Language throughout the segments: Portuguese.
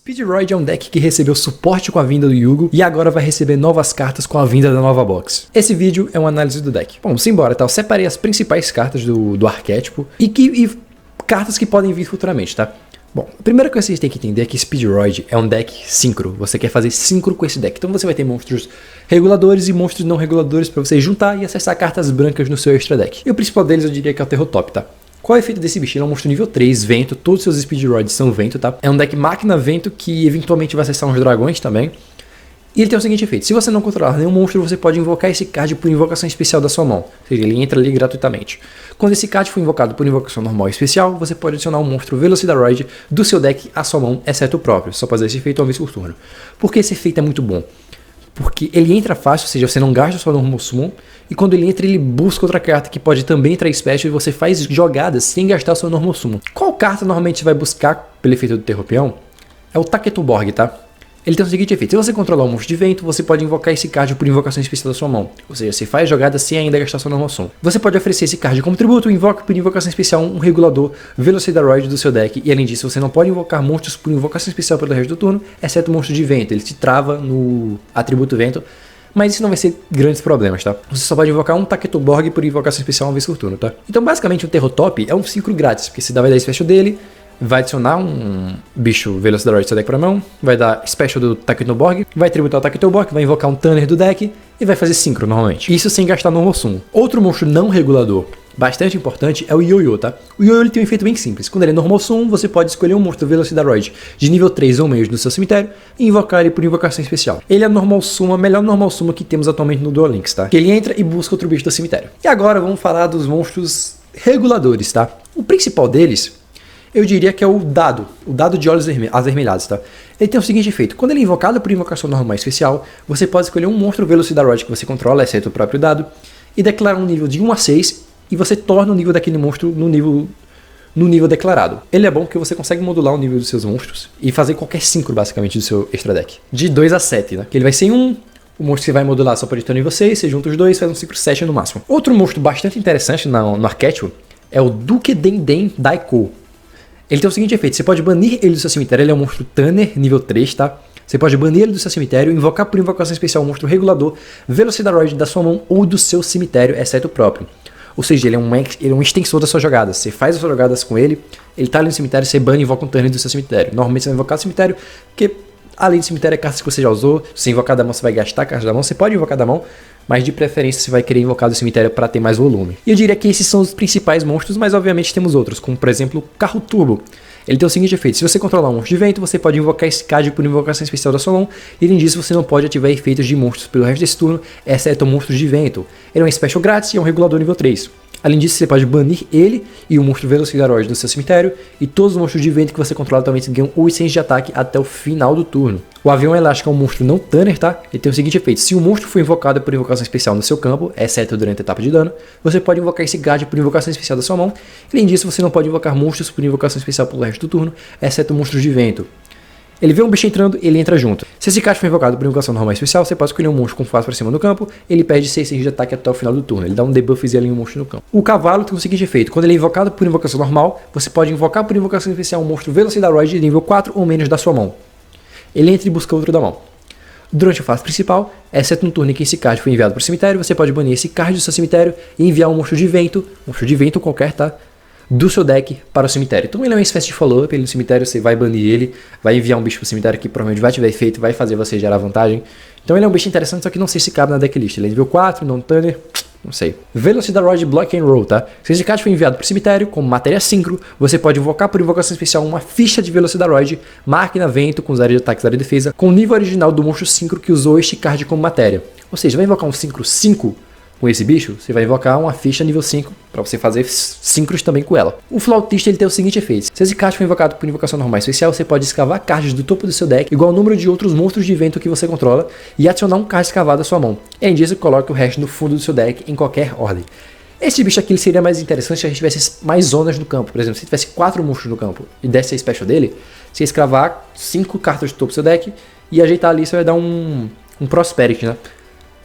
Speedroid é um deck que recebeu suporte com a vinda do Yugo e agora vai receber novas cartas com a vinda da nova box. Esse vídeo é uma análise do deck. Bom, simbora, tá? Eu separei as principais cartas do arquétipo e cartas que podem vir futuramente, tá? Bom, a primeira coisa que vocês têm que entender é que Speedroid é um deck síncro. Você quer fazer síncro com esse deck. Então você vai ter monstros reguladores e monstros não reguladores para você juntar e acessar cartas brancas no seu extra deck. E o principal deles eu diria que é o Terrotop, tá? Qual é o efeito desse bicho? Ele é um monstro nível 3, vento, todos os seus Speedroids são vento, tá? É um deck máquina vento que eventualmente vai acessar uns dragões também. E ele tem o seguinte efeito, se você não controlar nenhum monstro, você pode invocar esse card por invocação especial da sua mão. Ou seja, ele entra ali gratuitamente. Quando esse card for invocado por invocação normal e especial, você pode adicionar um monstro Velocidaroid do seu deck à sua mão, exceto o próprio. Só fazer esse efeito uma vez por turno. Por que esse efeito é muito bom? Porque ele entra fácil, ou seja, você não gasta sua normal summon, e quando ele entra, ele busca outra carta que pode também entrar special e você faz jogadas sem gastar sua normal summon. Qual carta normalmente você vai buscar pelo efeito do Terropeão? É o Taketoborg, tá? Ele tem o seguinte efeito, se você controlar um monstro de vento, você pode invocar esse card por invocação especial da sua mão. Ou seja, você faz jogadas sem ainda gastar sua normal summon. Você pode oferecer esse card como tributo, invoca por invocação especial um regulador Velocidaroid do seu deck. E além disso, você não pode invocar monstros por invocação especial pelo resto do turno, exceto o monstro de vento. Ele se trava no atributo vento. Mas isso não vai ser grandes problemas, tá? Você só pode invocar um Taketoborg por invocação especial uma vez por turno, tá? Então basicamente o Terrotop é um ciclo grátis, porque você vai dar special dele, vai adicionar um bicho Velocidaroid do seu deck pra mão, vai dar special do Taketoborg, vai tributar o Taketoborg, vai invocar um Tanner do deck e vai fazer synchro normalmente. Isso sem gastar normal summon. Outro monstro não regulador bastante importante é o Yo-Yo, tá? O Yo-Yo ele tem um efeito bem simples. Quando ele é normal summon, você pode escolher um monstro Velocidaroid de nível 3 ou menos do seu cemitério e invocar ele por invocação especial. Ele é normal summon, a melhor normal summon que temos atualmente no Duel Links, tá? Que ele entra e busca outro bicho do cemitério. E agora vamos falar dos monstros reguladores, tá? O principal deles, eu diria que é o dado de olhos avermelhados, tá? Ele tem o seguinte efeito, quando ele é invocado por invocação normal especial, você pode escolher um monstro Velocidaroid que você controla, exceto o próprio dado, e declarar um nível de 1 a 6, e você torna o nível daquele monstro no nível declarado. Ele é bom porque você consegue modular o nível dos seus monstros e fazer qualquer synchro, basicamente, do seu extra deck. De 2 a 7, né? Que ele vai ser 1, o monstro que você vai modular só pode ter nível 6, você junta os dois, faz um synchro 7 no máximo. Outro monstro bastante interessante no arquétipo é o Duke Denden Daiko. Ele tem o seguinte efeito, você pode banir ele do seu cemitério, ele é um monstro Tanner, nível 3, tá? Você pode banir ele do seu cemitério, invocar por invocação especial um monstro regulador Velocidaroid da sua mão ou do seu cemitério, exceto o próprio. Ou seja, ele é um extensor das suas jogadas. Você faz as suas jogadas com ele, ele tá ali no cemitério, você bane e invoca um Tanner do seu cemitério. Normalmente você vai invocar do cemitério, porque além do cemitério é cartas que você já usou. Se você invocar da mão, você vai gastar cartas da mão. Você pode invocar da mão, mas de preferência você vai querer invocar do cemitério para ter mais volume. E eu diria que esses são os principais monstros, mas obviamente temos outros, como por exemplo o Carro Turbo. Ele tem o seguinte efeito, se você controlar um monstro de vento, você pode invocar esse card por invocação especial da sua mão, e além disso você não pode ativar efeitos de monstros pelo resto desse turno, exceto monstros de vento. Ele é um special grátis e é um regulador nível 3. Além disso, você pode banir ele e o monstro Velocidaroid do seu cemitério, e todos os monstros de vento que você controla também ganham 800 de ataque até o final do turno. O Avião Elástico é um monstro não Tanner, tá? Ele tem o seguinte efeito, se um monstro for invocado por invocação especial no seu campo, exceto durante a etapa de dano, você pode invocar esse card por invocação especial da sua mão. Além disso, você não pode invocar monstros por invocação especial pelo resto do turno, exceto monstros de vento. Ele vê um bicho entrando, ele entra junto. Se esse card for invocado por invocação normal especial, você pode escolher um monstro com face para cima do campo, ele perde 600 de ataque até o final do turno. Ele dá um debuffzinho ali em um monstro no campo. O Cavalo tem o seguinte efeito, quando ele é invocado por invocação normal, você pode invocar por invocação especial um monstro Velocidaroid de nível 4 ou menos da sua mão. Ele entra e busca outro da mão. Durante a fase principal, exceto no turno em que esse card foi enviado para o cemitério, você pode banir esse card do seu cemitério e enviar um monstro de vento qualquer, tá? Do seu deck para o cemitério. Então ele é uma espécie de follow-up, ele no cemitério você vai banir ele, vai enviar um bicho para o cemitério que provavelmente vai tiver efeito, vai fazer você gerar vantagem. Então ele é um bicho interessante, só que não sei se cabe na decklist. Ele é nível 4, não Tanner, não sei. Velocidaroid Block and Roll, tá? Se esse card foi enviado para o cemitério como matéria synchro, você pode invocar por invocação especial uma ficha de Velocidaroid, máquina vento com os áreas de ataque e área de defesa, com o nível original do monstro synchro que usou este card como matéria. Ou seja, vai invocar um synchro 5 com esse bicho, você vai invocar uma ficha nível 5 para você fazer synchros também com ela. O Flautista ele tem o seguinte efeito, se esse card for invocado por invocação normal especial, você pode escavar cards do topo do seu deck, igual ao número de outros monstros de vento que você controla, e adicionar um card escavado à sua mão. Além disso, coloque o resto no fundo do seu deck em qualquer ordem. Esse bicho aqui ele seria mais interessante se a gente tivesse mais zonas no campo. Por exemplo, se tivesse 4 monstros no campo e desse a special dele, você ia escravar 5 cartas do topo do seu deck e ajeitar ali, você vai dar um Prosperity, né?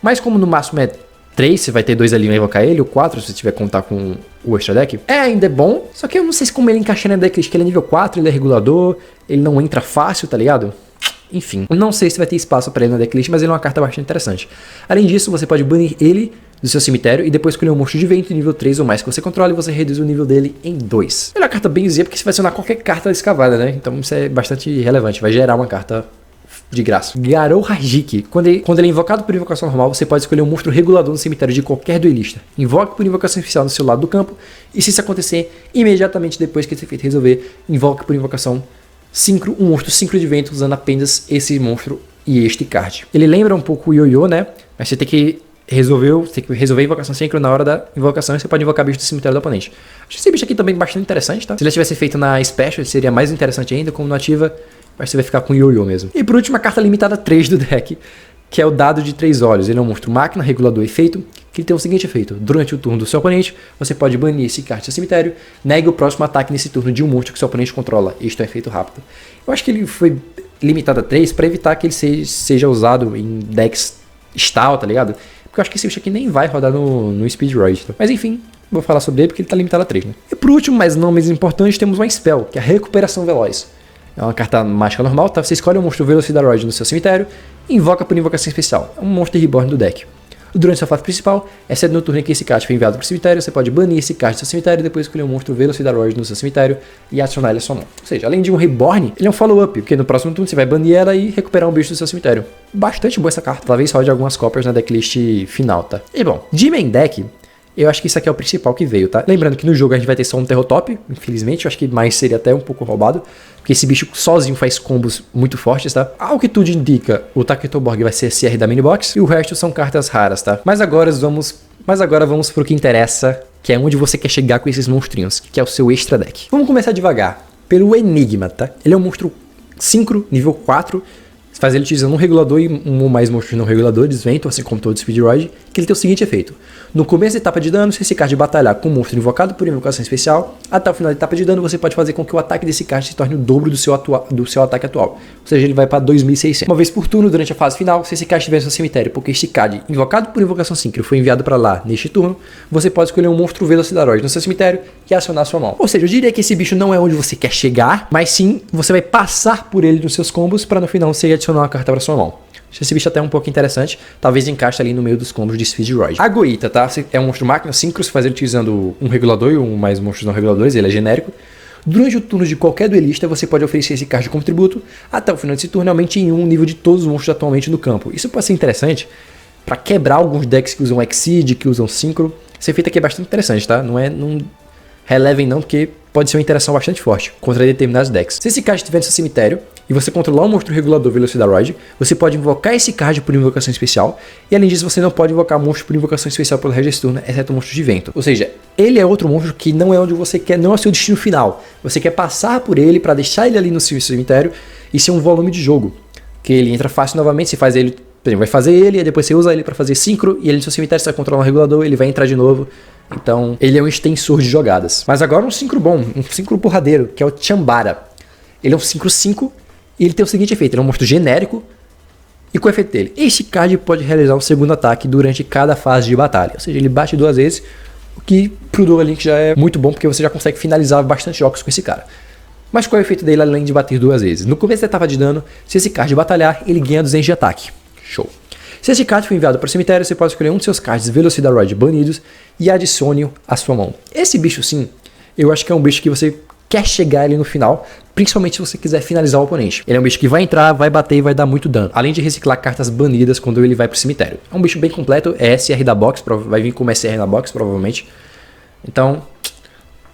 Mas como no máximo é 3, você vai ter 2 ali e vai invocar ele, ou 4, se você tiver que contar com o extra deck. Ainda é bom, só que eu não sei como ele encaixa na decklist, que ele é nível 4, ele é regulador, ele não entra fácil, tá ligado? Enfim, não sei se vai ter espaço pra ele na decklist, mas ele é uma carta bastante interessante. Além disso, você pode banir ele do seu cemitério e depois escolher um monstro de vento nível 3 ou mais que você controla e você reduz o nível dele em 2. Ele é uma carta bem usada porque você vai acionar qualquer carta escavada, né? Então isso é bastante relevante, vai gerar uma carta de graça. Garou Hajiki. Quando ele é invocado por invocação normal, você pode escolher um monstro regulador no cemitério de qualquer duelista. Invoque por invocação especial no seu lado do campo e se isso acontecer, imediatamente depois que esse efeito resolver, invoque por invocação Synchro, um monstro Synchro de vento usando apenas esse monstro e este card. Ele lembra um pouco o Yo-Yo, né? Mas você tem que resolver a invocação Synchro na hora da invocação e você pode invocar bicho do cemitério do oponente. Acho esse bicho aqui também bastante interessante, tá? Se ele tivesse feito na Special, seria mais interessante ainda, como nativa, mas você vai ficar com o Yo-Yo mesmo. E por último, a carta limitada 3 do deck, que é o Dado de 3 Olhos. Ele é um monstro máquina, regulador e efeito, que ele tem o seguinte efeito. Durante o turno do seu oponente, você pode banir esse card do seu cemitério, negue o próximo ataque nesse turno de um monstro que seu oponente controla. Isto é efeito rápido. Eu acho que ele foi limitado a 3 para evitar que ele seja usado em decks stall, tá ligado? Porque eu acho que esse bicho aqui nem vai rodar no Speed Roid. Tá? Mas enfim, vou falar sobre ele porque ele tá limitado a 3, né? E por último, mas não menos importante, temos uma Spell, que é a Recuperação Veloz. É uma carta mágica normal, tá? Você escolhe um monstro Velocidaroid no seu cemitério e invoca por invocação especial. É um monstro reborn do deck. Durante sua fase principal, exceto no turno em que esse card foi enviado para o cemitério, você pode banir esse card do seu cemitério e depois escolher um monstro Velocidaroid no seu cemitério e adicionar ele à sua mão. Ou seja, além de um reborn, ele é um follow-up, porque no próximo turno você vai banir ela e recuperar um bicho do seu cemitério. Bastante boa essa carta. Talvez rode algumas cópias na decklist final, tá? E bom, de main deck, eu acho que isso aqui é o principal que veio, tá? Lembrando que no jogo a gente vai ter só um Terrotop, infelizmente, eu acho que mais seria até um pouco roubado, porque esse bicho sozinho faz combos muito fortes, tá? Ao que tudo indica, o Taketoborg vai ser CR da minibox e o resto são cartas raras, tá? Mas agora vamos pro que interessa, que é onde você quer chegar com esses monstrinhos, que é o seu extra deck. Vamos começar devagar, pelo Enigma, tá? Ele é um monstro Synchro, nível 4, faz ele utilizando um regulador e um ou mais monstros não reguladores, vento, assim como todo Speed Roid, que ele tem o seguinte efeito. No começo da etapa de dano, se esse card batalhar com um monstro invocado por invocação especial, até o final da etapa de dano você pode fazer com que o ataque desse card se torne o dobro do seu ataque atual. Ou seja, ele vai para 2600. Uma vez por turno, durante a fase final, se esse card estiver no seu cemitério, porque este card invocado por invocação Synchro foi enviado para lá neste turno, você pode escolher um monstro Velocidaroid no seu cemitério e acionar a sua mão. Ou seja, eu diria que esse bicho não é onde você quer chegar, mas sim você vai passar por ele nos seus combos para no final você adicionar uma carta para sua mão. Esse bicho até é um pouco interessante, talvez encaixe ali no meio dos combos de Speed Roid. A Goita, tá? É um monstro máquina, Synchro, se faz ele utilizando um regulador e um mais monstros não reguladores, ele é genérico. Durante o turno de qualquer duelista, você pode oferecer esse card como tributo, até o final desse turno aumente em 1 o nível de todos os monstros atualmente no campo. Isso pode ser interessante para quebrar alguns decks que usam Exceed, que usam Synchro. Esse efeito aqui é bastante interessante, tá? Não relevem não, porque pode ser uma interação bastante forte contra determinados decks. Se esse card estiver no seu cemitério e você controlar um monstro regulador Velocidaroid, você pode invocar esse card por invocação especial, e além disso você não pode invocar monstro por invocação especial pelo resto desse turno, exceto monstros de vento. Ou seja, ele é outro monstro que não é onde você quer, não é o seu destino final. Você quer passar por ele para deixar ele ali no seu cemitério e ser um volume de jogo, que ele entra fácil novamente, você faz ele, por exemplo, vai fazer ele, e depois você usa ele para fazer Synchro, e ele no seu cemitério você vai controlar um regulador, ele vai entrar de novo. Então, ele é um extensor de jogadas. Mas agora um Synchro bom, um Synchro porradeiro, que é o Chambara. Ele é um Synchro 5 e ele tem o seguinte efeito, ele é um monstro genérico e com o efeito dele. Este card pode realizar um segundo ataque durante cada fase de batalha. Ou seja, ele bate 2 vezes, o que pro Duel Link já é muito bom, porque você já consegue finalizar bastante jogos com esse cara. Mas qual é o efeito dele além de bater 2 vezes? No começo da etapa de dano, se esse card batalhar, ele ganha 200 de ataque. Show! Se esse card for enviado para o cemitério, você pode escolher um de seus cards Velocidaroid banidos e adicione-o à sua mão. Esse bicho sim, eu acho que é um bicho que você quer chegar ali no final, principalmente se você quiser finalizar o oponente. Ele é um bicho que vai entrar, vai bater e vai dar muito dano, além de reciclar cartas banidas quando ele vai para o cemitério. É um bicho bem completo, é SR da box, vai vir como SR na box provavelmente. Então,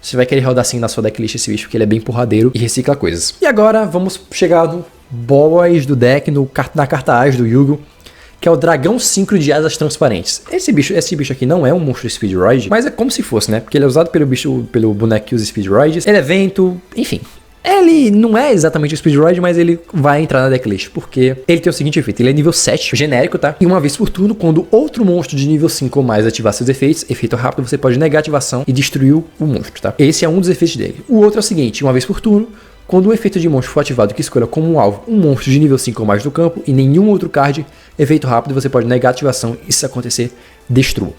você vai querer rodar assim na sua decklist esse bicho, porque ele é bem porradeiro e recicla coisas. E agora vamos chegar no boss do deck, na carta As do Yu-Gi-Oh!, que é o Dragão Synchro de Asas Transparentes. Esse bicho aqui não é um monstro Speed Roid, mas é como se fosse, né? Porque ele é usado pelo boneco que usa Speed Roids. Ele é vento, enfim. Ele não é exatamente o Speed Roid, mas ele vai entrar na decklist, porque ele tem o seguinte efeito, ele é nível 7, genérico, tá? E uma vez por turno, quando outro monstro de nível 5 ou mais ativar seus efeitos, efeito rápido, você pode negar a ativação e destruir o monstro, tá? Esse é um dos efeitos dele. O outro é o seguinte, uma vez por turno, quando um efeito de monstro for ativado que escolha como um alvo um monstro de nível 5 ou mais do campo e nenhum outro card, efeito rápido, você pode negar a ativação e se acontecer, destrua.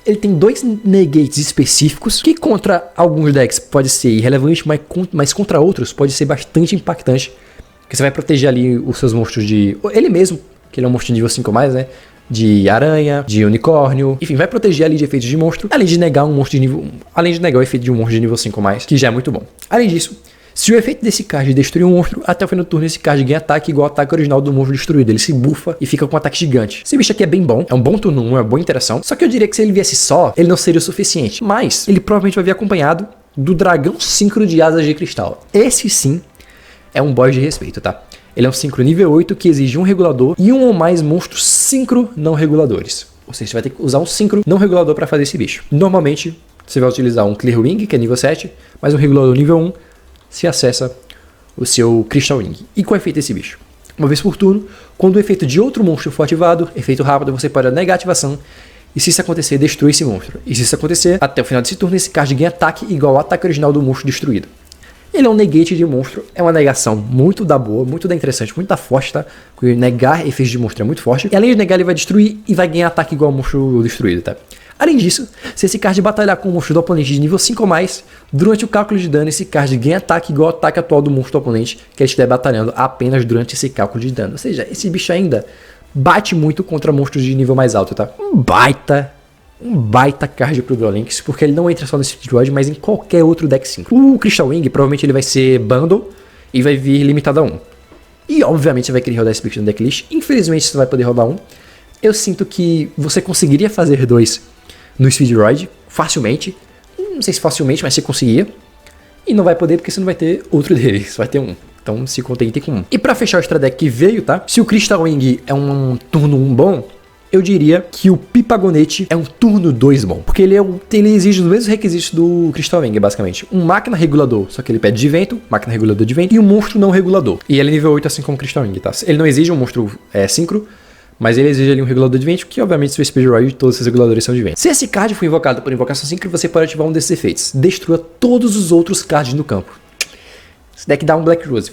Ele tem 2 negates específicos, que contra alguns decks pode ser irrelevante, mas contra outros pode ser bastante impactante. Porque você vai proteger ali os seus monstros de... ele mesmo, que ele é um monstro de nível 5 ou mais, né? De aranha, de unicórnio, enfim, vai proteger ali de efeitos de monstro, além de negar um monstro de nível... além de negar o efeito de um monstro de nível 5 ou mais, que já é muito bom. Além disso, se o efeito desse card destruir um monstro, até o final do turno esse card ganha ataque igual ao ataque original do monstro destruído. Ele se bufa e fica com um ataque gigante. Esse bicho aqui é bem bom, é um bom turno 1, é uma boa interação. Só que eu diria que se ele viesse só, ele não seria o suficiente. Mas ele provavelmente vai vir acompanhado do dragão síncro de asas de cristal. Esse sim é um boss de respeito, tá? Ele é um síncro nível 8 que exige um regulador e um ou mais monstros síncro não reguladores. Ou seja, você vai ter que usar um síncro não regulador para fazer esse bicho. Normalmente, você vai utilizar um Clear Wing, que é nível 7, mas um regulador nível 1 se acessa o seu Crystal Wing. E qual é o efeito desse bicho? Uma vez por turno, quando o efeito de outro monstro for ativado, efeito rápido, você pode negar a ativação e se isso acontecer, destrui esse monstro. E se isso acontecer, até o final desse turno, esse card ganha ataque igual ao ataque original do monstro destruído. Ele é um negate de monstro, é uma negação muito da boa, muito da interessante, muito da forte, tá? Porque negar efeitos de monstro é muito forte. E além de negar, ele vai destruir e vai ganhar ataque igual ao monstro destruído, tá? Além disso, se esse card batalhar com o monstro do oponente de nível 5 ou mais, durante o cálculo de dano, esse card ganha ataque igual ao ataque atual do monstro do oponente que ele estiver batalhando apenas durante esse cálculo de dano. Ou seja, esse bicho ainda bate muito contra monstros de nível mais alto, tá? Um baita card pro Duel Links, porque ele não entra só nesse droid, mas em qualquer outro deck síncro. O Crystal Wing, provavelmente ele vai ser bundle e vai vir limitado a 1. E obviamente você vai querer rodar esse bicho no decklist. Infelizmente você vai poder rodar 1. Eu sinto que você conseguiria fazer 2 no Speed Droid facilmente. Não sei se facilmente, mas você conseguia. E não vai poder porque você não vai ter outro dele, você vai ter um. Então se contente com um. E pra fechar o extra deck que veio, tá? Se o Crystal Wing é um turno 1 bom, eu diria que o Pipagonete é um turno 2 bom. Porque ele exige os mesmos requisitos do Crystal Wing, basicamente. Um máquina regulador, só que ele pede de vento, máquina regulador de vento, e um monstro não regulador. E ele é nível 8, assim como o Crystal Wing, tá? Ele não exige um monstro síncro, mas ele exige ali um regulador de vento, que obviamente se o Speed Droid, todos esses reguladores são de vento. Se esse card for invocado por invocação síncro, você pode ativar um desses efeitos. Destrua todos os outros cards no campo. Esse deck dá um Black Rose,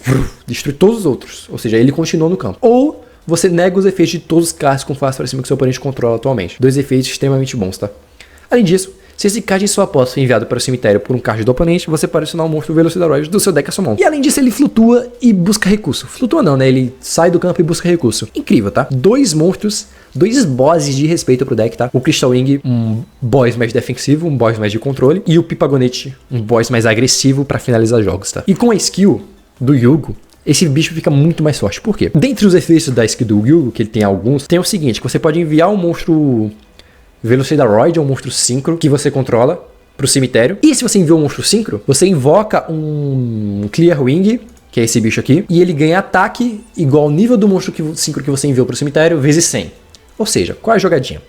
destrui todos os outros. Ou seja, ele continua no campo. Ou você nega os efeitos de todos os cards com face para cima que seu oponente controla atualmente. 2 efeitos extremamente bons, tá? Além disso, se esse card em sua posse for enviado para o cemitério por um card do oponente, você pode acionar um monstro Velocidaroid do seu deck à sua mão. E além disso, ele flutua e busca recurso. Flutua não, né? Ele sai do campo e busca recurso. Incrível, tá? 2 monstros, 2 bosses de respeito pro deck, tá? O Crystal Wing, um boss mais defensivo, um boss mais de controle. E o Pipagonete, um boss mais agressivo para finalizar jogos, tá? E com a skill do Yugo, esse bicho fica muito mais forte. Por quê? Dentre os efeitos da skill do Yugo, que ele tem alguns, tem o seguinte, que você pode enviar um monstro Velocidaroid, um monstro síncro, que você controla, pro cemitério. E se você enviou um monstro síncro, você invoca um Clear Wing, que é esse bicho aqui, e ele ganha ataque igual ao nível do monstro síncro que você enviou pro cemitério, vezes 100. Ou seja, qual é a jogadinha?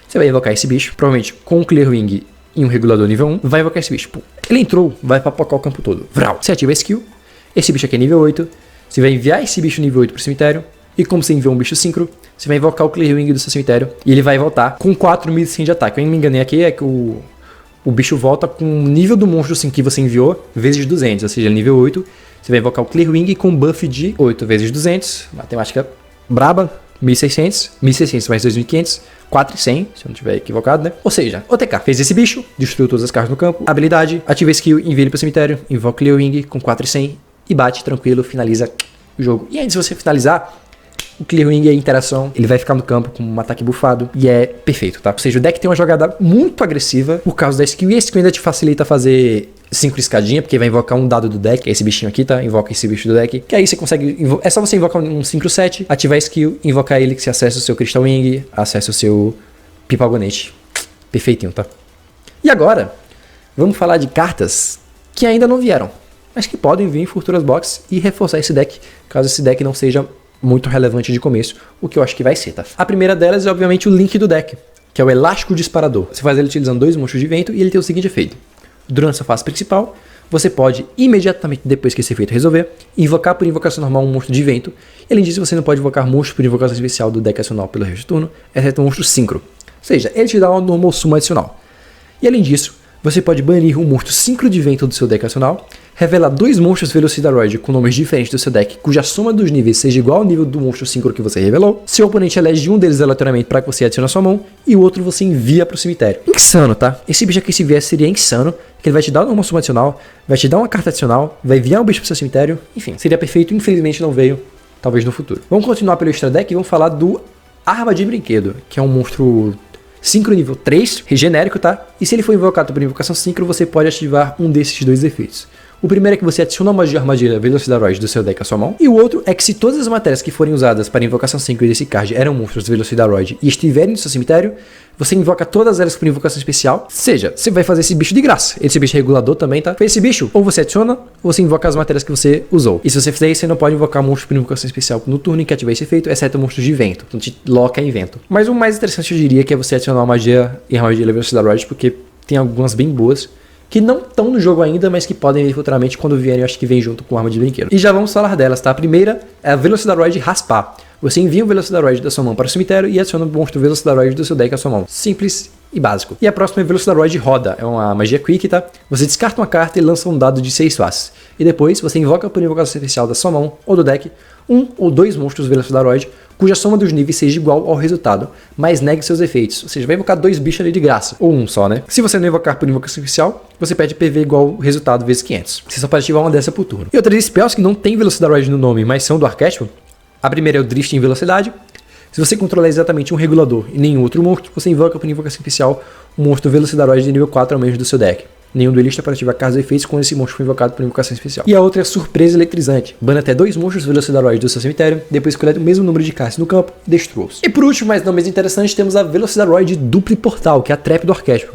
Você vai invocar esse bicho, provavelmente com um Clear Wing e um regulador nível 1, vai invocar esse bicho. Pô, ele entrou, vai papocar o campo todo. Vral. Você ativa a skill. Esse bicho aqui é nível 8, você vai enviar esse bicho nível 8 pro cemitério, e como você enviou um bicho síncro, você vai invocar o Clear Wing do seu cemitério, e ele vai voltar com 4.100 de ataque. Eu me enganei aqui, é que o bicho volta com o nível do monstro assim, que você enviou, vezes 200, ou seja, nível 8, você vai invocar o Clear Wing com buff de 8 vezes 200, matemática braba, 1.600, 1.600 mais 2.500, 4.100, se eu não estiver equivocado, né? Ou seja, OTK fez esse bicho, destruiu todas as cartas no campo, habilidade, ativa a skill, envia ele pro cemitério, invoca o Clear Wing com 4.100, e bate tranquilo, finaliza o jogo. E antes de você finalizar, o Clear Wing é interação, ele vai ficar no campo com um ataque buffado e é perfeito, tá? Ou seja, o deck tem uma jogada muito agressiva por causa da skill, e a skill ainda te facilita fazer 5 escadinha, porque vai invocar um dado do deck, que é esse bichinho aqui, tá? Invoca esse bicho do deck, que aí você consegue, é só você invocar um 5/7, ativar a skill, invocar ele, que você acessa o seu Crystal Wing, acessa o seu Pipagonete. Perfeitinho, tá? E agora, vamos falar de cartas que ainda não vieram, mas que podem vir em futuras boxes e reforçar esse deck, caso esse deck não seja muito relevante de começo, o que eu acho que vai ser, tá? A primeira delas é, obviamente, o link do deck, que é o Elástico Disparador. Você faz ele utilizando 2 monstros de vento e ele tem o seguinte efeito. Durante a fase principal, você pode, imediatamente depois que esse efeito resolver, invocar por invocação normal um monstro de vento. E, além disso, você não pode invocar monstro por invocação especial do deck adicional pelo resto do turno, exceto um monstro síncro. Ou seja, ele te dá uma normal suma adicional. E, além disso, você pode banir um monstro síncro de vento do seu deck adicional, revela 2 monstros Velocidaroid com nomes diferentes do seu deck, cuja soma dos níveis seja igual ao nível do monstro síncro que você revelou. Seu oponente elege um deles aleatoriamente para que você adicione à sua mão, e o outro você envia para o cemitério. Insano, tá? Esse bicho aqui, se vier, seria insano, que ele vai te dar uma soma adicional, vai te dar uma carta adicional, vai enviar um bicho pro seu cemitério, enfim, seria perfeito, infelizmente não veio, talvez no futuro. Vamos continuar pelo extra deck e vamos falar do Arma de Brinquedo, que é um monstro Synchro nível 3, genérico, tá? E se ele for invocado por invocação Synchro, você pode ativar um desses 2 efeitos. O primeiro é que você adiciona uma magia armadilha Velocidaroid do seu deck à sua mão. E o outro é que se todas as matérias que forem usadas para invocação Synchro desse card eram monstros Velocidaroid e estiverem no seu cemitério, você invoca todas elas por invocação especial. Ou seja, você vai fazer esse bicho de graça. Esse bicho regulador também, tá? Esse bicho, ou você adiciona, ou você invoca as matérias que você usou. E se você fizer isso, você não pode invocar monstros por invocação especial no turno em que ativar esse efeito, exceto monstros de vento. Então te loca em vento. Mas o mais interessante eu diria que é você adicionar uma magia e armadilha Velocidaroid, porque tem algumas bem boas que não estão no jogo ainda, mas que podem vir futuramente quando vierem, eu acho que vem junto com Arma de Brinquedo. E já vamos falar delas, tá? A primeira é a Velocidaroid Raspar. Você envia um Velocidaroid da sua mão para o cemitério e adiciona um monstro Velocidaroid do seu deck à sua mão. Simples e básico. E a próxima é Velocidaroid Roda. É uma magia quick, tá? Você descarta uma carta e lança um dado de 6 faces. E depois você invoca por invocação especial da sua mão ou do deck um ou 2 monstros Velocidaroid, cuja soma dos níveis seja igual ao resultado, mas negue seus efeitos. Ou seja, vai invocar 2 bichos ali de graça. Ou um só, né? Se você não invocar por invocação especial, você pede PV igual ao resultado vezes 500. Você só pode ativar uma dessa por turno. E outras spells que não tem Velocidaroid no nome, mas são do arquétipo. A primeira é o Drift em Velocidade. Se você controlar exatamente um regulador e nenhum outro monstro, você invoca por invocação especial um monstro Velocidaroid de nível 4 ao menos do seu deck. Nenhum duelista para ativar cartas e efeitos quando esse monstro foi invocado por invocação especial. E a outra é a Surpresa Eletrizante. Bana até 2 monstros Velocidaroid do seu cemitério, depois coleta o mesmo número de cartas no campo e destrua-os. E por último, mas não menos interessante, temos a Velocidaroid Duplo Portal, que é a trap do arquétipo.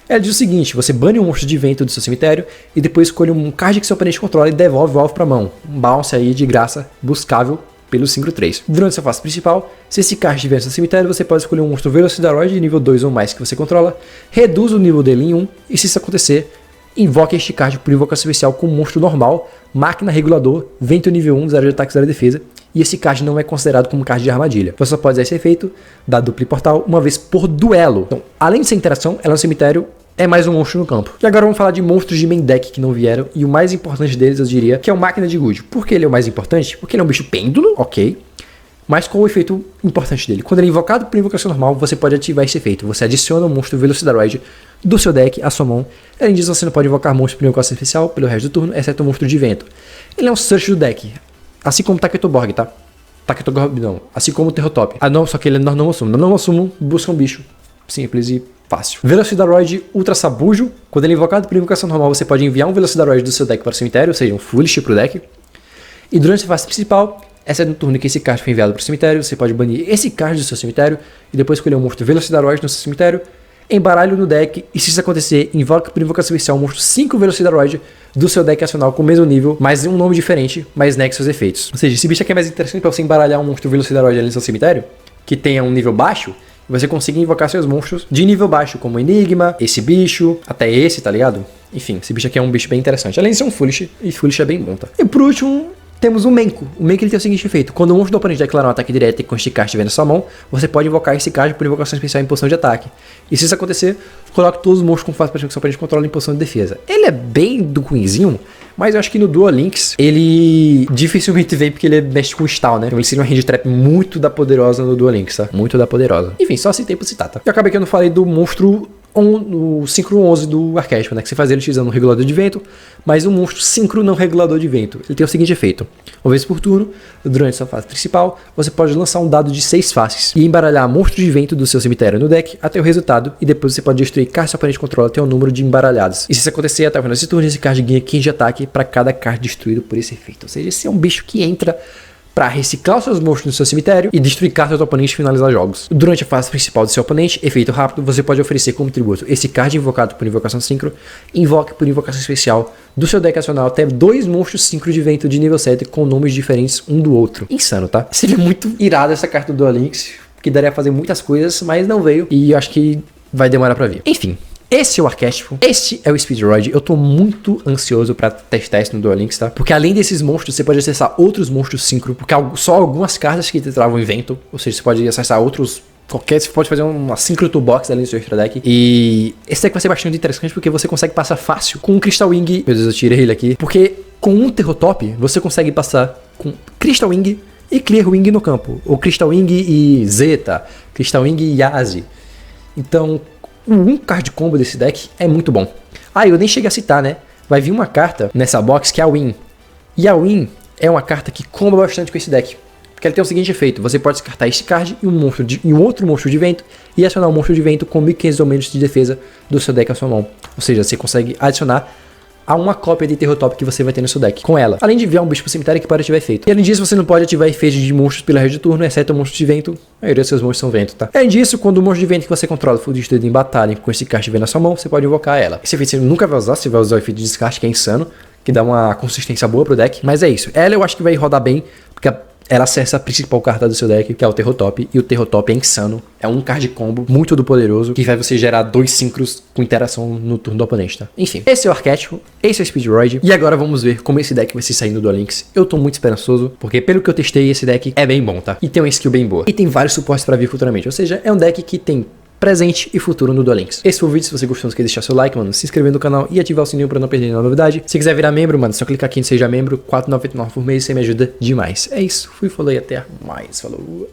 Ela diz o seguinte: você bane um monstro de vento do seu cemitério e depois escolhe um card que seu oponente controla e devolve o alvo para a mão. Um bounce aí de graça, buscável pelo Synchro 3. Durante sua fase principal, se esse card estiver no seu cemitério, você pode escolher um monstro Velocidaroid de nível 2 ou mais que você controla, reduz o nível dele em 1, e se isso acontecer, invoque este card por invocação especial com um monstro normal, máquina regulador, vento nível 1, 0 de ataque, 0 de defesa, e esse card não é considerado como card de armadilha. Você só pode usar esse efeito da Duplo Portal uma vez por duelo. Então, além de ser interação, ela no cemitério é mais um monstro no campo. E agora vamos falar de monstros de main deck que não vieram, e o mais importante deles eu diria que é o Máquina de Good. Por que ele é o mais importante? Porque ele é um bicho pêndulo, ok, mas qual o efeito importante dele? Quando ele é invocado por invocação normal, você pode ativar esse efeito. Você adiciona um monstro Velocidaroid do seu deck à sua mão. Além disso, você não pode invocar monstro por invocação especial pelo resto do turno, exceto o monstro de vento. Ele é um search do deck, assim como Taketoborg, tá? Taketoborg não, assim como o Terrotop. Ah não, só que ele é Nornomo-Summon. Nornomo-Summon busca um bicho simples e fácil. Velocidaroid Ultra Sabujo. Quando ele é invocado por invocação normal, você pode enviar um Velocidaroid do seu deck para o cemitério, ou seja, um Foolish para o deck. E durante a fase principal, essa é no turno que esse card foi enviado para o cemitério, você pode banir esse card do seu cemitério e depois escolher um monstro Velocidaroid no seu cemitério, embaralho no deck, e se isso acontecer, invoca por invocação especial um monstro 5 Velocidaroid do seu deck nacional com o mesmo nível, mas um nome diferente, mas negue seus efeitos. Ou seja, esse bicho aqui é mais interessante para você embaralhar um monstro Velocidaroid ali no seu cemitério, que tenha um nível baixo, você consegue invocar seus monstros de nível baixo, como Enigma, esse bicho, até esse, tá ligado? Enfim, esse bicho aqui é um bicho bem interessante. Além de ser um Foolish, e Foolish é bem bom, tá? E por último, temos o Menko. O Menko ele tem o seguinte efeito: quando o monstro do oponente declarar um ataque direto e com este card estiver na sua mão, você pode invocar esse card por invocação especial em posição de ataque. E se isso acontecer, coloque todos os monstros com fase para que seu oponente controla em posição de defesa. Ele é bem do Queenzinho, mas eu acho que no Duel Links ele dificilmente vem porque ele mexe com stall, né? Então ele seria uma range trap muito da poderosa no Duel Links, tá? Muito da poderosa. Enfim, só citei pra citar, tá? Eu acabei que eu não falei do monstro o Synchro 11 do arquétipo, né? Que você faz ele utilizando um regulador de vento, mas um monstro Synchro não regulador de vento. Ele tem o seguinte efeito: uma vez por turno, durante sua fase principal, você pode lançar um dado de 6 faces e embaralhar monstros de vento do seu cemitério no deck até o resultado, e depois você pode destruir cards que seu oponente controla até o número de embaralhados. E se isso acontecer até o final desse turno, esse card ganha 15 de ataque para cada card destruído por esse efeito. Ou seja, esse é um bicho que entra para reciclar os seus monstros no seu cemitério e destruir cartas do oponente e finalizar jogos. Durante a fase principal do seu oponente, efeito rápido, você pode oferecer como tributo esse card invocado por invocação Synchro, invoque por invocação especial do seu deck nacional até 2 monstros Synchro de vento de nível 7 com nomes diferentes um do outro. Insano, tá? Seria muito irado essa carta do Duel Links, que daria a fazer muitas coisas, mas não veio e eu acho que vai demorar para vir. Enfim, esse é o arquétipo, este é o Speedroid. Eu tô muito ansioso pra testar isso no Duel Links, tá? Porque além desses monstros, você pode acessar outros monstros Synchro, porque só algumas cartas que te travam em vento, ou seja, você pode acessar outros Você pode fazer uma Synchro Toolbox ali no seu extra deck. E esse deck vai ser bastante interessante porque você consegue passar fácil com um Crystal Wing. Meu Deus, eu tirei ele aqui. Porque com um Terror Top, você consegue passar com Crystal Wing e Clear Wing no campo. Ou Crystal Wing e Zeta, Crystal Wing e Yazi. Então, um card combo desse deck é muito bom. Ah, eu nem cheguei a citar, né? Vai vir uma carta nessa box que é a Win. E a Win é uma carta que comba bastante com esse deck. Porque ela tem o seguinte efeito: você pode descartar esse card e um outro monstro de vento e acionar um monstro de vento com 1500 ou menos de defesa do seu deck à sua mão. Ou seja, você consegue adicionar a uma cópia de Terror Top que você vai ter no seu deck com ela. Além de enviar um bicho pro cemitério que pode ativar efeito. E além disso, você não pode ativar efeitos de monstros pela rede de turno, exceto o monstro de vento. A maioria dos seus monstros são vento, tá? Além disso, quando o monstro de vento que você controla for destruído em batalha com esse card estiver na sua mão, você pode invocar ela. Esse efeito você nunca vai usar, você vai usar o efeito de descarte, que é insano, que dá uma consistência boa pro deck. Mas é isso. Ela eu acho que vai rodar bem, porque ela acessa a principal carta do seu deck, que é o Terror Top. E o Terror Top é insano. É um card combo muito do poderoso, que vai você gerar 2 Synchros com interação no turno do oponente, tá? Enfim, esse é o arquétipo, esse é o Speedroid. E agora vamos ver como esse deck vai se sair no Duel Links. Eu tô muito esperançoso, porque pelo que eu testei, esse deck é bem bom, tá? E tem uma skill bem boa. E tem vários suportes pra vir futuramente. Ou seja, é um deck que tem presente e futuro no Duel Links. Esse foi o vídeo. Se você gostou, não esqueça de deixar seu like, mano, se inscrever no canal e ativar o sininho pra não perder nenhuma novidade. Se quiser virar membro, mano, só clicar aqui em Seja Membro, R$4,99 por mês, você me ajuda demais. É isso, fui, falou e até mais. Falou!